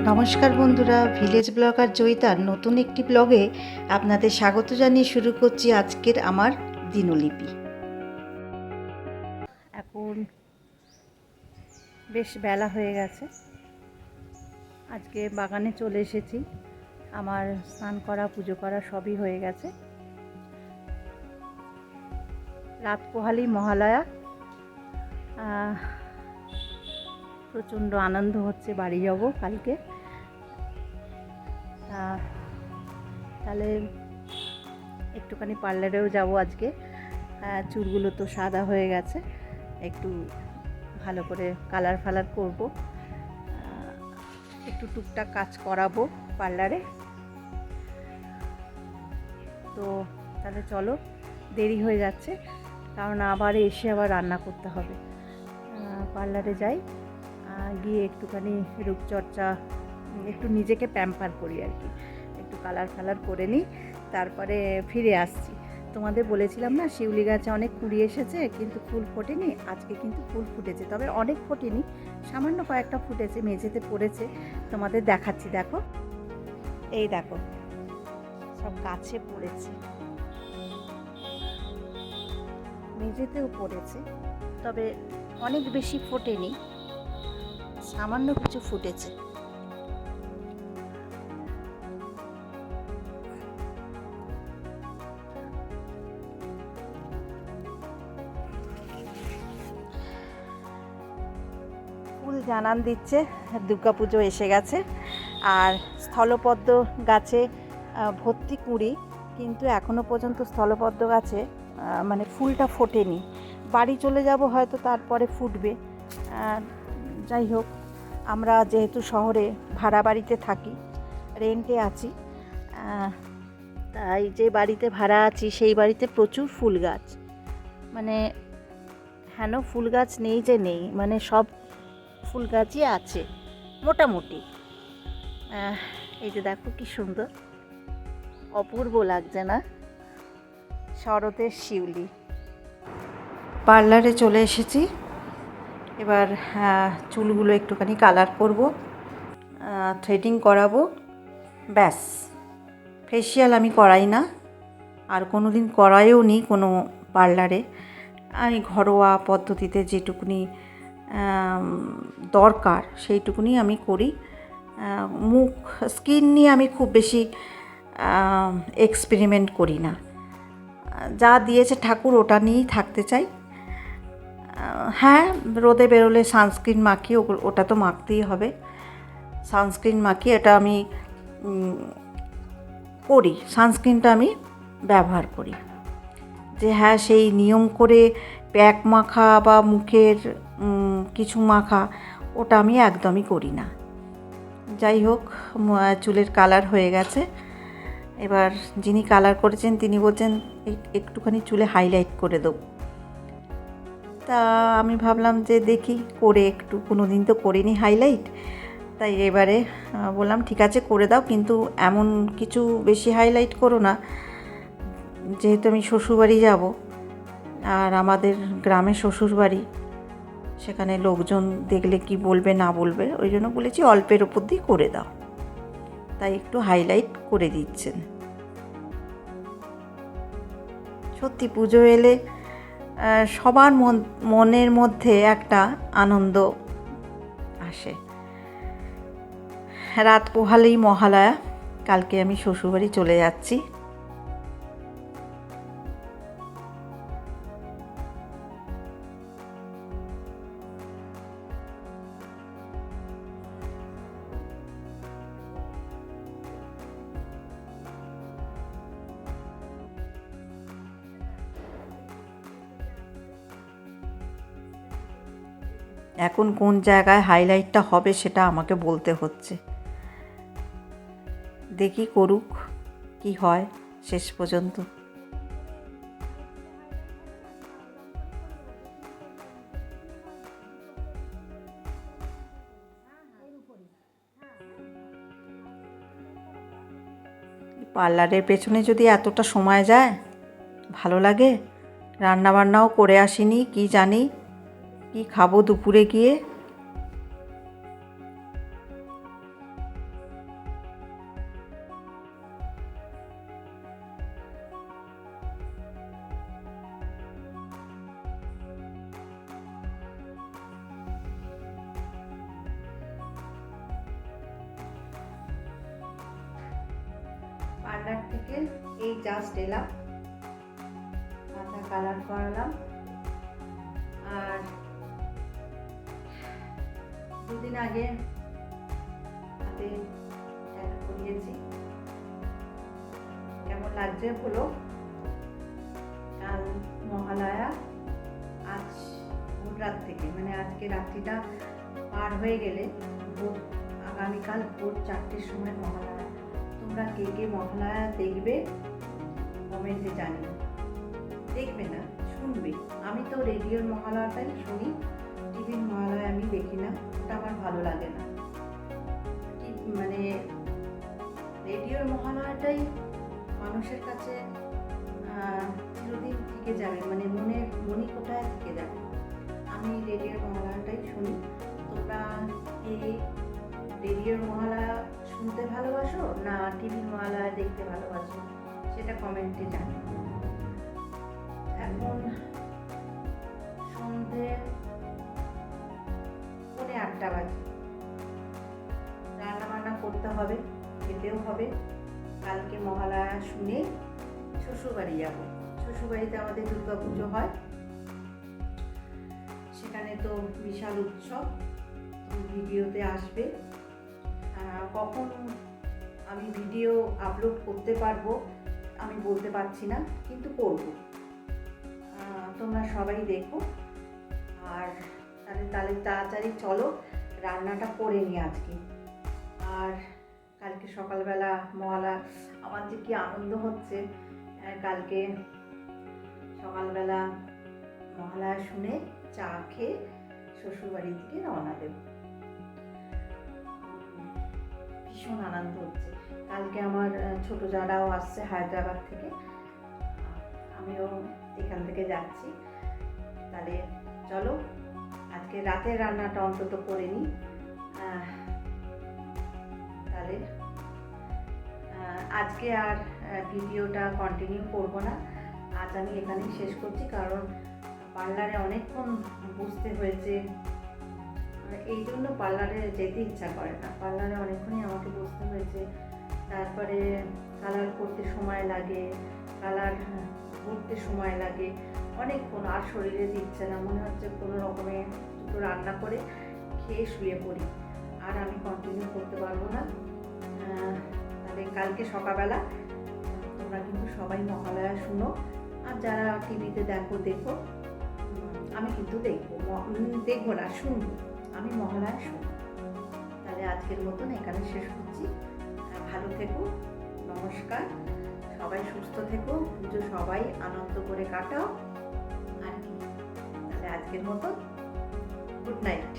নমস্কার বন্ধুরা, village blogger জয়িতার নতুন একটি ব্লগে আপনাদের স্বাগত জানিয়ে শুরু করছি আজকের আমার দিনলিপি। এখন বেশ বেলা হয়ে গেছে, আজকে বাগানে চলে এসেছি। আমার স্নান করা, পুজো করা সবই হয়ে গেছে। রাত পোহালি মহালয়া, প্রচণ্ড আনন্দ হচ্ছে। বাড়ি যাব কালকে, তাহলে একটুখানি পার্লারেও যাব আজকে। চুলগুলো তো সাদা হয়ে গেছে, একটু ভালো করে কালার ফালার করব, একটু টুকটাক কাজ করাবো পার্লারে। তো তাহলে চলো, দেরি হয়ে যাচ্ছে কারণ আবার এসে আবার রান্না করতে হবে। পার্লারে যাই, গিয়ে একটুখানি রূপচর্চা, একটু নিজেকে প্যাম্পার করি আর কি, একটু কালার ফালার করে নিই, তারপরে ফিরে আসছি। তোমাদের বলেছিলাম না, শিউলি গাছে অনেক কুড়ি এসেছে কিন্তু ফুল ফোটেনি। আজকে কিন্তু ফুল ফুটেছে, তবে অনেক ফোটেনি, সামান্য কয়েকটা ফুটেছে, মেঝেতে পড়েছে। তোমাদের দেখাচ্ছি, দেখো, এই দেখো, সব গাছে পড়েছে, মেঝেতেও পড়েছে, তবে অনেক বেশি ফোটেনি, সামান্য কিছু ফুটেছে। ফুল জানান দিচ্ছে দুর্গাপুজো এসে গেছে। আর স্থলপদ্ম গাছে ভর্তি কুঁড়ি, কিন্তু এখনও পর্যন্ত স্থলপদ্ম গাছে মানে ফুলটা ফোটেনি। বাড়ি চলে যাব হয়তো, তারপরে ফুটবে। যাই হোক, আমরা যেহেতু শহরে ভাড়া বাড়িতে থাকি, রেন্টে আছি, তাই যে বাড়িতে ভাড়া আছি সেই বাড়িতে প্রচুর ফুল গাছ, মানে হেন ফুল গাছ নেই যে নেই, মানে সব ফুল গাছই আছে মোটামুটি। এই যে দেখো কি সুন্দর, অপূর্ব লাগছে না? শরতের শিউলি। পার্লারে চলে এসেছি, এবার চুলগুলো একটুখানি কালার করব, থ্রেডিং করাবো, ব্যাস। ফেসিয়াল আমি করাই না, আর কোনো দিন করাইও নি কোনো পার্লারে। আমি ঘরোয়া পদ্ধতিতে যেটুকুনি দরকার সেইটুকুনি আমি করি। মুখ, স্কিন নিয়ে আমি খুব বেশি এক্সপেরিমেন্ট করি না। যা দিয়েছে ঠাকুর ওটা নিয়েই থাকতে চাই। হ্যাঁ, রোদে বেরোলে সানস্ক্রিন মাখি, ওটা তো মাখতেই হবে। সানস্ক্রিন মাখি, এটা আমি করি, সানস্ক্রিনটা আমি ব্যবহার করি। যে হ্যাঁ, সেই নিয়ম করে প্যাক মাখা বা মুখের কিছু মাখা, ওটা আমি একদমই করি না। যাই হোক, চুলের কালার হয়ে গেছে। এবার যিনি কালার করেছেন তিনি বলছেন একটুখানি চুলে হাইলাইট করে দেবো। তা আমি ভাবলাম যে দেখি করে, একটু কোনো দিন তো করিনি হাইলাইট, তাই এবারে বললাম ঠিক আছে করে দাও, কিন্তু এমন কিছু বেশি হাইলাইট করো না, যেহেতু আমি শ্বশুরবাড়ি যাব, আর আমাদের গ্রামে শ্বশুরবাড়ি, সেখানে লোকজন দেখলে কি বলবে না বলবে, ওই জন্য বলেছি অল্পের ওপর দিয়ে করে দাও। তাই একটু হাইলাইট করে দিচ্ছেন। সত্যি পুজো এলে সবার মনের মধ্যে একটা আনন্দ আসে। রাত পোহালেই মহালয়া, কালকে আমি শ্বশুরবাড়ি চলে যাচ্ছি। এখন কোন জায়গায় হাইলাইটটা হবে সেটা আমাকে বলতে হচ্ছে। দেখি করুক, কি হয় শেষ পর্যন্ত। পার্লারের পেছনে যদি এতটা সময় যায়, ভালো লাগে। রান্নাবান্নাও করে আসিনি, কি জানি কি খাবো দুপুরে গিয়ে। পার্লার থেকে এই জাস্ট এলাম, মাথা কালার করালাম, আর দুদিন আগে হাতে ট্যাটু করিয়েছি। কেমন লাগছে বলো। কাল মহালয়া, আজ ভোর রাত থেকে, মানে আজকে রাত্রিটা পার হয়ে গেলে আগামীকাল ভোর 4টের সময় মহালয়া। তোমরা কে কে মহালয়া দেখবে কমেন্টে জানিও। দেখবে না, শুনবে। আমি তো রেডিওর মহালয়াটাই শুনি, টিভির মহালয়া আমি দেখি না, ওটা আমার ভালো লাগে না। মানে রেডিওর মহালয়াটাই মানুষের কাছে চিরদিন থেকে যাবে, মানে মনে কোথায় থেকে যাবে। আমি রেডিওর মহালয়াটাই শুনি। তোমরা এই রেডিওর মহালয়া শুনতে ভালোবাসো না টিভির মহালয়া দেখতে ভালোবাসো, সেটা কমেন্টে জানি। এখন সন্ধে 7:45 বাজে। রান্নাবান্না করতে হবে, খেতেও হবে। কালকে মহালয়া শুনে শ্বশুরবাড়ি যাব। শ্বশুরবাড়িতে আমাদের দুর্গাপুজো হয়, সেখানে তো বিশাল উৎসব। ভিডিওতে আসবে। কখন আমি ভিডিও আপলোড করতে পারবো আমি বলতে পারছি না, কিন্তু করব। তোমরা সবাই দেখো। আর তাহলে তাড়াতাড়ি চলো রান্নাটা করে নিই আজকে। আর কালকে সকালবেলা মহালয়া, আমার যে কি আনন্দ হচ্ছে। কালকে সকালবেলা মহালয়া শুনে চা খেয়ে শ্বশুরবাড়ির দিকে রওনা দেব। ভীষণ আনন্দ হচ্ছে। কালকে আমার ছোট যারাও আসছে হায়দ্রাবাদ থেকে, আমিও এখান থেকে যাচ্ছি। তাহলে চলো আজকে রাতের রান্নাটা অন্তত করে নিই। তাহলে আজকে আর ভিডিওটা কন্টিনিউ করব না। আজ আমি এখানেই শেষ করছি, কারণ পার্লারে অনেকক্ষণ বসতে হয়েছে, এই জন্য পার্লারে যেতে ইচ্ছা করে না। পার্লারে অনেকক্ষণই আমাকে বসতে হয়েছে। তারপরে কালার করতে সময় লাগে, কালার করতে সময় লাগে অনেকক্ষণ। আর শরীরে দিচ্ছে না, মনে হচ্ছে কোনো রকমে দুটো রান্না করে খেয়ে শুয়ে পড়ি। আর আমি কন্টিনিউ করতে পারবো না। তাহলে কালকে সকালবেলা তোমরা কিন্তু সবাই মহালয়া শুনো। আর যারা টিভিতে দেখো, আমি কিন্তু দেখবো না, শুনবো। আমি মহালয়া শুনবো। তাহলে আজকের মতন এখানে শেষ করছি। ভালো থেকো, নমস্কার। সবাই সুস্থ থেকো, পুজো সবাই আনন্দ করে কাটাও। আর কি, তাহলে আজকের মতন গুড নাইট।